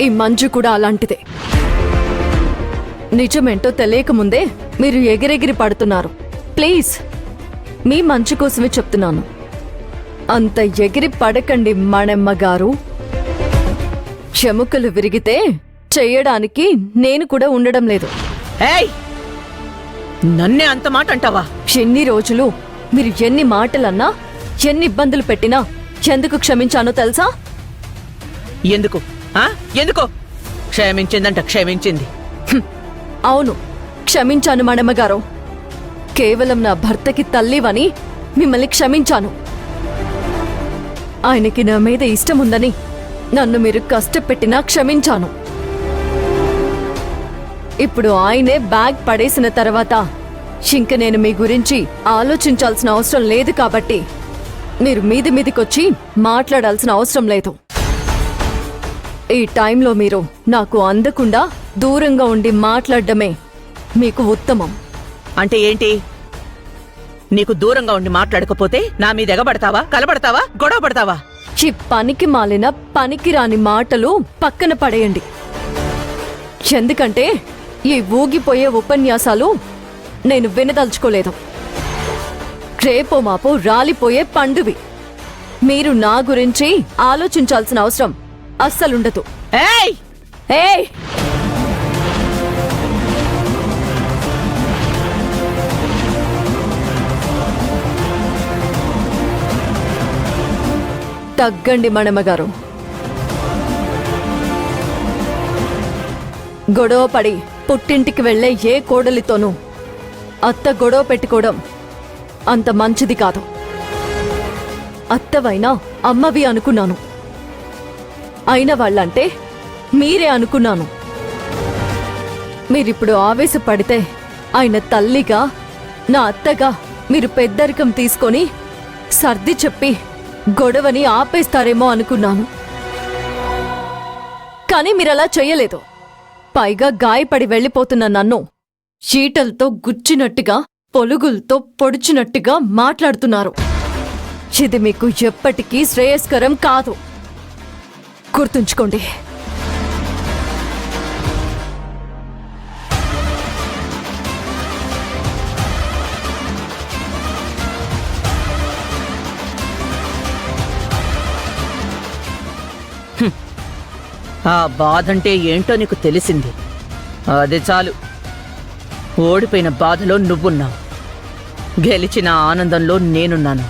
ఈ మంజు కూడా అలాంటిదే. నిజమేంటో తెలియకముందే మీరు ఎగిరెగిరి పడుతున్నారు. ప్లీజ్, మీ మంచి కోసమే చెప్తున్నాను. అంత ఎగిరి పడకండి మణమ్మ గారు. చెముకలు విరిగితే చెయ్యడానికి నేను కూడా ఉండడం లేదు. నన్నే అంత మాట అంటావా? ఎన్ని రోజులు మీరు ఎన్ని మాటలన్నా, ఎన్ని ఇబ్బందులు పెట్టినా ఎందుకు క్షమించానో తెలుసా? ఎందుకు ఎందుకు క్షమించిందంట? క్షమించింది. అవును, క్షమించాను మణమ్మగారు. కేవలం నా భర్తకి తల్లివని మిమ్మల్ని క్షమించాను. ఆయనకి నా మీద ఇష్టముందని నన్ను మీరు కష్టపెట్టినా క్షమించాను. ఇప్పుడు ఆయనే బ్యాగ్ పడేసిన తర్వాత ఇంక నేను మీ గురించి ఆలోచించాల్సిన అవసరం లేదు కాబట్టి మీరు మీదికొచ్చి మాట్లాడాల్సిన అవసరం లేదు. ఈ టైంలో మీరు నాకు అందకుండా దూరంగా ఉండి మాట్లాడడమే మీకు ఉత్తమం. అంటే ఏంటి? నీకు దూరంగా ఉండి మాట్లాడకపోతే నా మీద ఎగబడతావా, కలబడతావా, గొడవ పడతావా? ఈ పనికి మాలిన పనికిరాని మాటలు పక్కన పడేయండి. ఎందుకంటే ఈ ఊగిపోయే ఉపన్యాసాలు నేను వినదలుచుకోలేదు. రేపో మాపో రాలిపోయే పండువి. మీరు నా గురించి ఆలోచించాల్సిన అవసరం అస్సలుండదు. ఏయ్ ఏయ్ తగ్గండి మణమ్మగారు. గొడవ పడి పుట్టింటికి వెళ్లే ఏ కోడలితోనూ అత్త గొడవ పెట్టుకోవడం అంత మంచిది కాదు. అత్తవైనా అమ్మవి అనుకున్నాను, అయిన వాళ్ళంటే మీరే అనుకున్నాను. మీరిప్పుడు ఆవేశపడితే ఆయన తల్లిగా, నా అత్తగా మీరు పెద్దరికం తీసుకొని సర్ది చెప్పి గొడవని ఆపేస్తారేమో అనుకున్నాను. కానీ మీరలా చెయ్యలేదు. పైగా గాయపడి వెళ్ళిపోతున్న నన్ను చీటలతో గుచ్చినట్టుగా, పొలుగులతో పొడిచినట్టుగా మాట్లాడుతున్నారు. ఇది మీకు ఎప్పటికీ శ్రేయస్కరం కాదు, గుర్తుంచుకోండి. ఆ బాధంటే ఏంటో నీకు తెలిసింది. అది చాలు. ఓడిపోయిన బాధలో నువ్వున్నావు, గెలిచిన ఆనందంలో నేనున్నాను.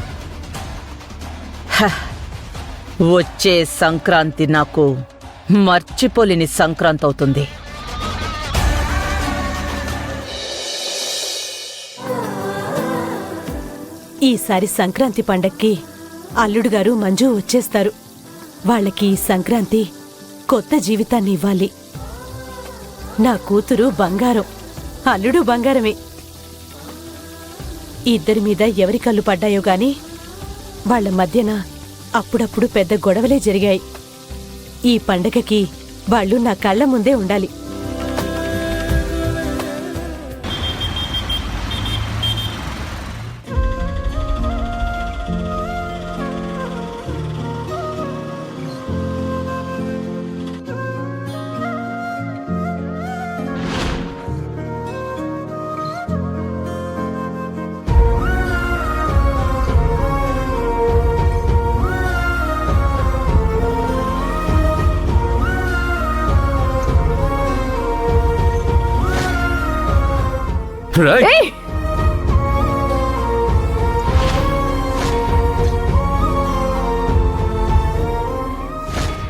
వచ్చే సంక్రాంతి నాకు మర్చిపోలేని సంక్రాంతి అవుతుంది. ఈసారి సంక్రాంతి పండక్కి అల్లుడు గారు మంజు వచ్చేస్తారు. వాళ్ళకి ఈ సంక్రాంతి కొత్త జీవితాన్ని ఇవ్వాలి. నా కూతురు బంగారం, అల్లుడు బంగారమే. ఇద్దరి మీద ఎవరి కళ్ళు పడ్డాయో గాని వాళ్ల మధ్యన అప్పుడప్పుడు పెద్ద గొడవలే జరిగాయి. ఈ పండగకి వాళ్ళు నా కళ్ల ముందే ఉండాలి.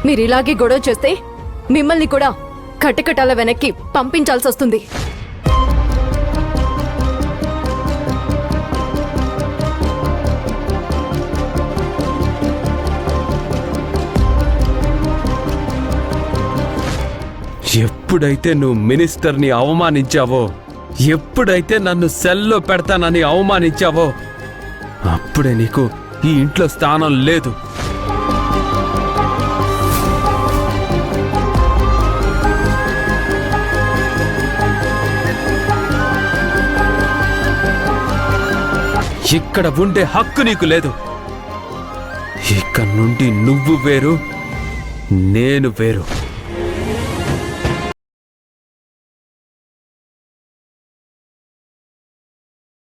మీరిలాగే గొడవ చేస్తే మిమ్మల్ని కూడా కటకటాల వెనక్కి పంపించాల్సి వస్తుంది. ఎప్పుడైతే నువ్వు మినిస్టర్ని అవమానించావో, ఎప్పుడైతే నన్ను సెల్లో పెడతానని అవమానించావో, అప్పుడే నీకు ఈ ఇంట్లో స్థానం లేదు. ఇక్కడ ఉండే హక్కు నీకు లేదు. ఇక నుండి నువ్వు వేరు, నేను వేరు.